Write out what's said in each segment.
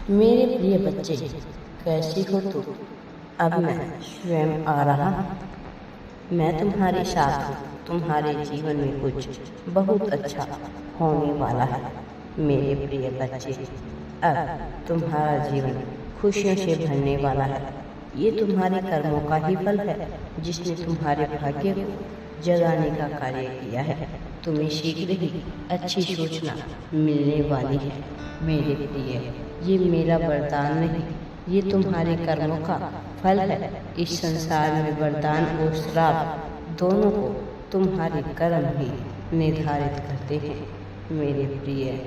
मेरे प्रिय बच्चे, कैसी हो तुम? अब मैं स्वयं आ रहा हूँ। मैं तुम्हारे साथ हूँ। तुम्हारे जीवन में कुछ बहुत अच्छा होने वाला है। मेरे प्रिय बच्चे, अब तुम्हारा जीवन खुशियों से भरने वाला है। ये तुम्हारे कर्मों का ही फल है, जिसने तुम्हारे भाग्य को जगाने का कार्य किया है। तुम्हें शीघ्र ही अच्छी सूचना मिलने वाली है। मेरे प्रिय, ये मेरा वरदान नहीं, ये तुम्हारे कर्मों का फल है। इस संसार में वरदान और श्राप दोनों को तुम्हारे कर्म ही निर्धारित करते हैं। मेरे प्रिय,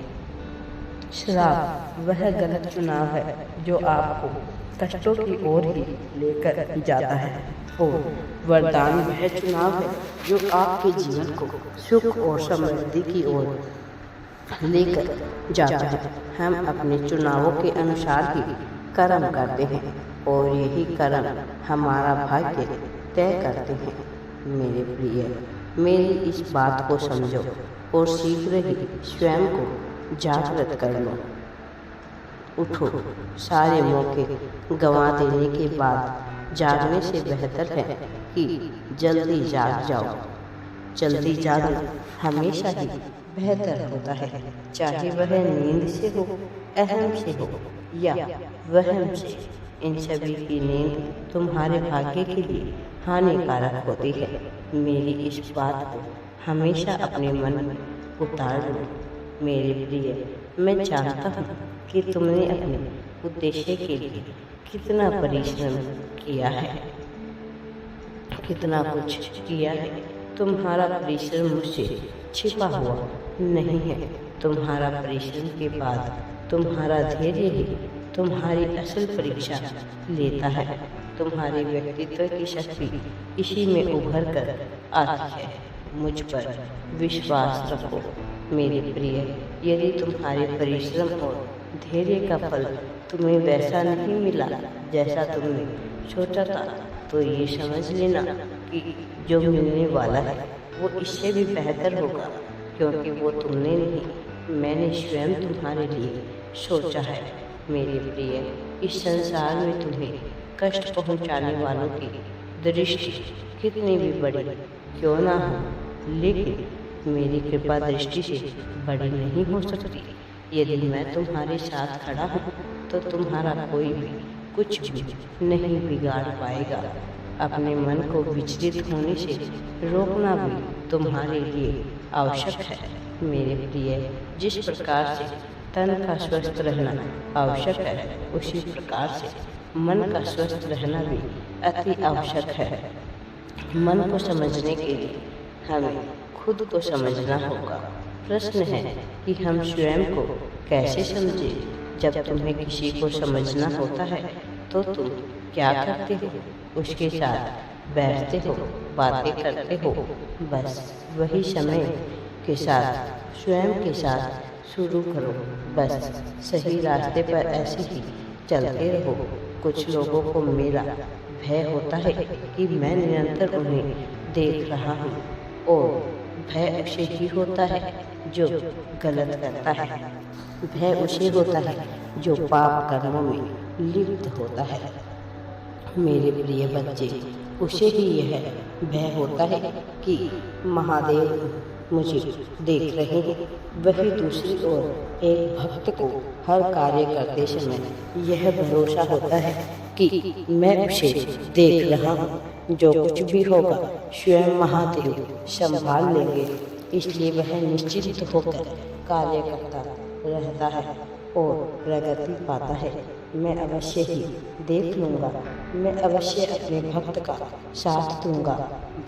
श्राप वह गलत चुनाव है जो आपको कष्टों की ओर ही लेकर जाता है, और वरदान वह चुनाव है जो आपके जीवन को सुख और समृद्धि की ओर लेकर जाता है। हम अपने चुनावों के अनुसार ही कर्म करते हैं, और यही कर्म हमारा भाग्य तय करते हैं। मेरे प्रिय, मेरी इस बात को समझो और शीघ्र ही स्वयं को जागृत कर लो। उठो। सारे मौके गंवा देने के बाद जागने से बेहतर है कि जल्दी जाग जाओ। जल्दी जागना हमेशा ही बेहतर होता है, चाहे वह नींद से हो, अहम से हो या वहम से। इन सभी की नींद तुम्हारे भाग्य के लिए हानिकारक होती है। मेरी इस बात को हमेशा अपने मन में उतार लो। मेरे प्रिय, मैं जानता हूँ कि तुमने अपने उद्देश्य के लिए कितना परिश्रम किया है, कितना कुछ किया है। तुम्हारा परिश्रम मुझसे छिपा हुआ नहीं है। तुम्हारा परिश्रम के बाद तुम्हारा धैर्य ही तुम्हारी असल परीक्षा लेता है। तुम्हारे व्यक्तित्व की शक्ति इसी में उभर कर आती है। मुझ पर विश्वास रखो। मेरे प्रिय, यदि तुम्हारे परिश्रम और धैर्य का फल तुम्हें वैसा नहीं मिला जैसा तुमने सोचा था, तो ये समझ लेना कि जो मिलने वाला है वो इससे भी बेहतर होगा, क्योंकि वो तुमने नहीं, मैंने स्वयं तुम्हारे लिए सोचा है। मेरे प्रिय, इस संसार में तुम्हें कष्ट पहुंचाने वालों की दृष्टि कितनी भी बड़ी क्यों ना हो, लेकिन मेरी कृपा दृष्टि से बड़ी नहीं हो सकती। यदि मैं तुम्हारे साथ खड़ा हूँ तो तुम्हारा कोई भी कुछ भी नहीं बिगाड़ पाएगा। अपने मन को विचलित होने से रोकना भी तुम्हारे लिए आवश्यक है। मेरे प्रिय, जिस प्रकार से तन का स्वस्थ रहना आवश्यक है, उसी प्रकार से मन का स्वस्थ रहना भी अति आवश्यक है। मन को समझने के लिए हमें खुद को समझना होगा। प्रश्न है कि हम स्वयं को कैसे समझें। जब तुम्हें किसी को समझना होता है तो तुम क्या करते हो? उसके साथ बैठते हो, बातें करते हो। बस वही समय के साथ स्वयं के साथ शुरू करो। बस सही रास्ते पर ऐसे ही चलते रहो। कुछ लोगों को मेरा भय होता है कि मैं निरंतर उन्हें देख रहा हूँ, और भय उसे ही होता है जो गलत करता है। भय उसे होता है जो पाप कर्मों में लिप्त होता है। मेरे प्रिय बच्चे, उसे ही यह भय होता है कि महादेव मुझे देख रहे हैं। वही दूसरी ओर एक भक्त को हर कार्य करते समय यह भरोसा होता है कि मैं उसे देख रहा हूँ। जो कुछ भी होगा स्वयं महादेव संभाल लेंगे, इसलिए वह निश्चिंत होकर कार्य करता रहता है और प्रगति पाता है। मैं अवश्य ही देख लूँगा। मैं अवश्य अपने भक्त का साथ दूंगा।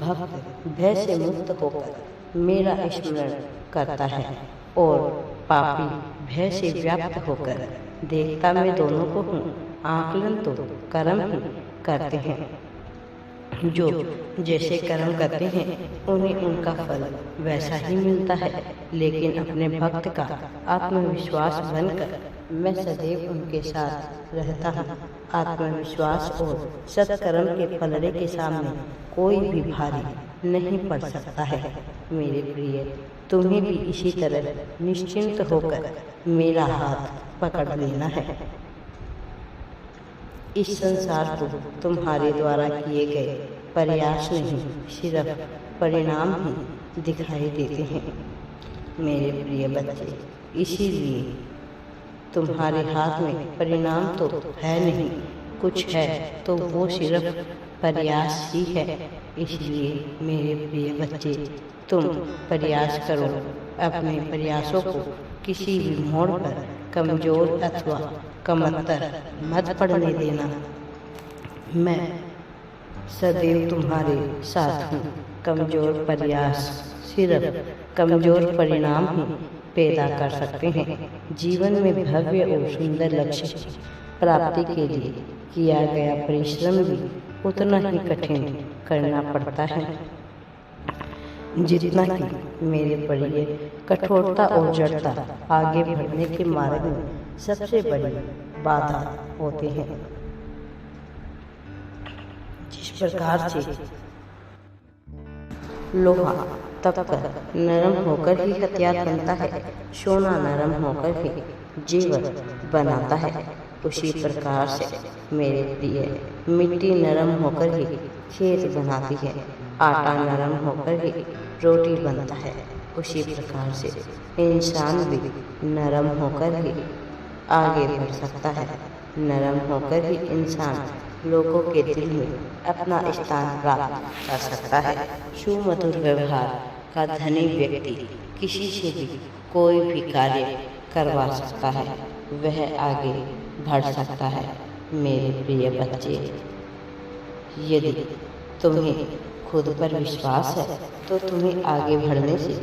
भक्त भय से मुक्त होकर मेरा स्मरण करता है, और पापी भय से व्याप्त होकर देखता मैं दोनों को हूँ। आकलन तो कर्म ही करते हैं। जो जैसे कर्म करते हैं उन्हें उनका फल वैसा ही मिलता है, लेकिन अपने भक्त का आत्मविश्वास बनकर मैं सदैव उनके साथ रहता हूँ। आत्मविश्वास और सत्कर्म के फलरे के सामने कोई भी भारी नहीं पड़ सकता है। मेरे प्रिय, तुम्हें भी इसी तरह निश्चिंत होकर मेरा हाथ पकड़ लेना है। इस संसार को तुम्हारे द्वारा किए गए प्रयास नहीं, सिर्फ परिणाम ही दिखाई देते हैं मेरे प्रिय बच्चे। इसीलिए तुम्हारे हाथ में परिणाम तो है नहीं, कुछ है तो वो सिर्फ प्रयास ही है। इसलिए मेरे प्रिय बच्चे, तुम प्रयास करो। अपने प्रयासों को किसी भी मोड़ पर कमजोर अथवा कमतर मत पड़ने देना। मैं सदैव तुम्हारे साथ हूँ। कमजोर प्रयास सिर्फ कमजोर परिणाम ही पैदा कर सकते हैं। जीवन में भव्य और सुंदर लक्ष्य प्राप्ति के लिए किया गया परिश्रम भी उतना ही कठिन करना पड़ता है जितना कि मेरे प्रिय कठोरता और जड़ता आगे बढ़ने के मार्ग में सबसे बड़ी बाधा होते हैं। जिस प्रकार से लोहा तपकर नरम होकर ही हथियार बनता है, सोना नरम होकर ही जीवन बनाता है, उसी प्रकार से मेरे प्रिय मिट्टी नरम होकर ही खेत बनाती है, आटा नरम होकर ही रोटी बनता है, उसी प्रकार से इंसान भी नरम होकर ही आगे बढ़ सकता है। नरम होकर ही इंसान लोगों के दिल में अपना स्थान प्राप्त कर सकता है। सुमधुर व्यवहार का धनी व्यक्ति किसी से भी कोई भी कार्य करवा सकता है, वह आगे बढ़ सकता है। मेरे प्रिय बच्चे, यदि तुम्हें खुद पर विश्वास है तो तुम्हें आगे बढ़ने से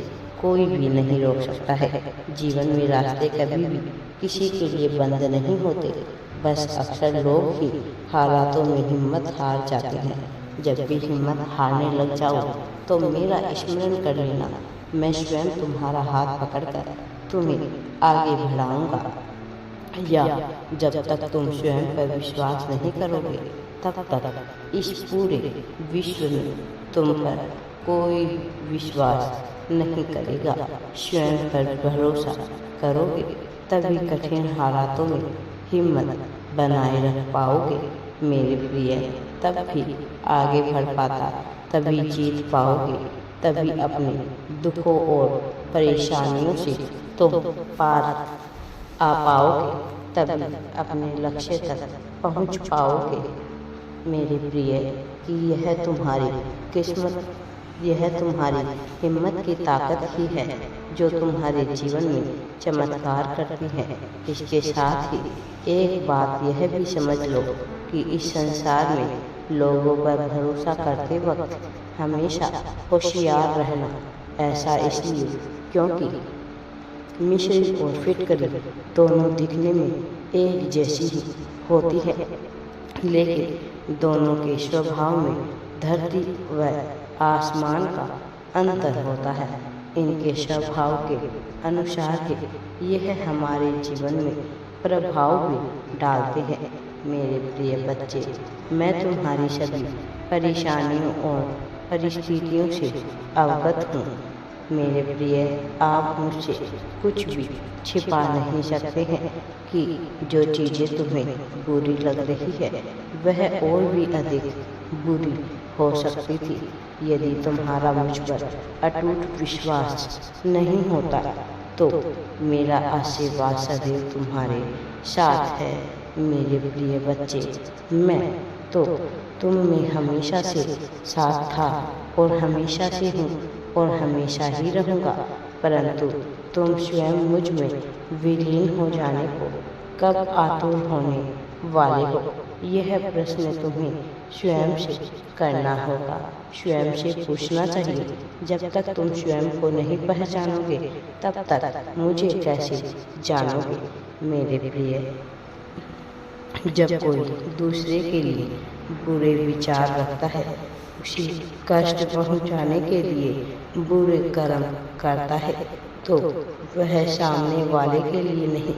कोई भी नहीं रोक सकता है। जीवन में रास्ते कभी भी किसी के लिए बंद नहीं होते, बस अक्सर लोग ही हालातों में हिम्मत हार जाते हैं। जब भी हिम्मत हारने लग जाओ तो मेरा स्मरण कर लेना, मैं स्वयं तुम्हारा हाथ पकड़कर तुम्हें आगे बढ़ाऊंगा। या जब तक तुम स्वयं पर विश्वास नहीं करोगे तब तक इस पूरे विश्व में तुम पर कोई विश्वास नहीं करेगा। स्वयं पर भरोसा करोगे तभी कठिन हालातों में हिम्मत बनाए रख पाओगे मेरे प्रिय। तब भी आगे बढ़ पाता, तभी जीत पाओगे, तभी अपने दुखों और परेशानियों से तुम पार आ पाओगे, तभी अपने लक्ष्य तक पहुंच पाओगे मेरे प्रिय। कि यह तुम्हारी किस्मत, यह तुम्हारी हिम्मत की ताकत ही है जो तुम्हारे जीवन में चमत्कार करती है। इसके साथ ही एक बात यह भी समझ लो कि इस संसार में लोगों पर भरोसा करते वक्त हमेशा होशियार रहना। ऐसा इसलिए क्योंकि मिश्री और फिटकरी दोनों दिखने में एक जैसी ही होती है, लेकिन दोनों के स्वभाव में धरती व आसमान का अंतर होता है। इनके स्वभाव के अनुसार ही यह हमारे जीवन में प्रभाव भी डालते हैं मेरे प्रिय बच्चे। मैं तुम्हारी सभी परेशानियों और परिस्थितियों से अवगत हूँ मेरे प्रिय। आप मुझसे कुछ भी छिपा नहीं सकते हैं कि जो चीज़ें तुम्हें बुरी लग रही है वह और भी अधिक बुरी हो सकती थी यदि तुम्हारा मुझ पर अटूट विश्वास नहीं होता। तो मेरा आशीर्वाद सदैव तुम्हारे साथ है मेरे प्रिय बच्चे। मैं तो तुम में हमेशा से साथ था और हमेशा से हूँ और हमेशा ही रहूँगा, परंतु तुम स्वयं मुझ में विलीन हो जाने को कब आतुर होने वाले हो, यह प्रश्न तुम्हें स्वयं से करना होगा, स्वयं से पूछना चाहिए। जब तक तुम स्वयं को नहीं पहचानोगे तब तक मुझे कैसे जानोगे मेरे प्रिय। जब कोई दूसरे के लिए बुरे विचार रखता है, उसे कष्ट पहुंचाने के लिए बुरे कर्म करता है, तो वह सामने वाले के लिए नहीं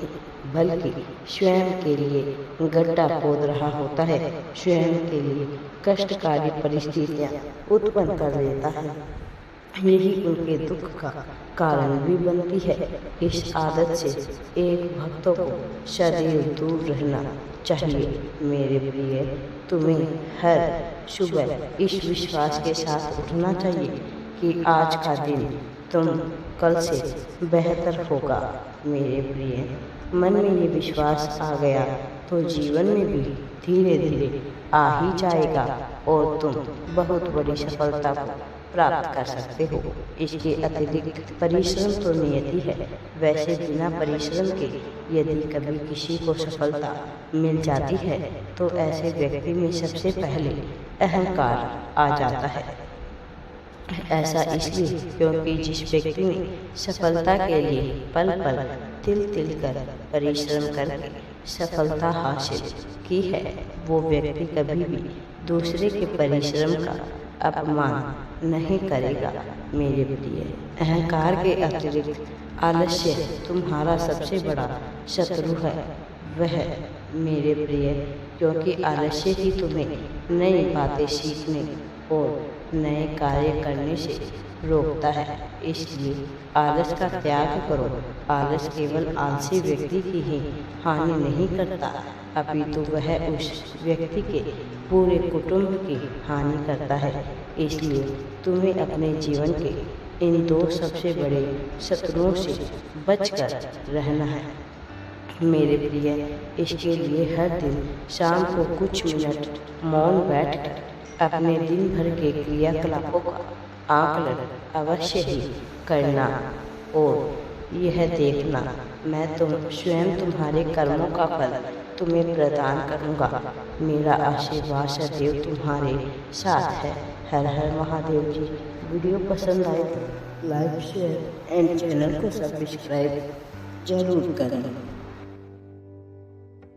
बल्कि स्वयं के लिए गड्ढा खोद रहा होता है, स्वयं के लिए कष्टकारी परिस्थितियां उत्पन्न कर लेता है। यही उनके दुख का कारण भी बनती है। इस आदत से एक भक्तों को सदैव दूर रहना चाहिए। मेरे प्रिय, तुम्हें हर सुबह इस विश्वास के साथ उठना चाहिए कि आज का दिन तुम कल से बेहतर होगा। मेरे प्रिय, मन में ये विश्वास आ गया तो जीवन में भी धीरे धीरे आ ही जाएगा और तुम बहुत बड़ी सफलता को प्राप्त कर सकते हो। इसके अतिरिक्त परिश्रम तो नियति है। वैसे बिना परिश्रम के यदि कभी किसी को सफलता मिल जाती है तो ऐसे व्यक्ति में सबसे पहले अहंकार आ जाता है। ऐसा इसलिए क्योंकि जिस व्यक्ति ने सफलता के लिए पल पल तिल तिल कर परिश्रम करके सफलता हासिल की है, वो व्यक्ति कभी भी दूसरे के परिश्रम का अपमान नहीं करेगा। मेरे प्रिय, अहंकार के अतिरिक्त आलस्य तुम्हारा सबसे बड़ा शत्रु है। वह मेरे प्रिय, क्योंकि आलस्य ही तुम्हें नई बातें सीखने और नए कार्य करने से रोकता है। इसलिए आलस का त्याग करो। आलस केवल आलसी व्यक्ति की ही हानि नहीं करता, अपितु वह उस व्यक्ति के पूरे कुटुंब की हानि करता है। इसलिए तुम्हें अपने जीवन के इन दो सबसे बड़े शत्रुओं से बचकर रहना है। मेरे प्रिय, इसके लिए हर दिन शाम को कुछ मिनट मौन बैठकर अपने दिन भर के क्रियाकलापों का आकलन अवश्य ही करना और यह देखना, मैं स्वयं तुम्हारे कर्मों का फल तुम्हें प्रदान करूंगा। मेरा आशीर्वाद सदैव तुम्हारे साथ है। हर हर महादेव जी। वीडियो पसंद आए तो लाइक, शेयर एंड चैनल को सब्सक्राइब जरूर करें।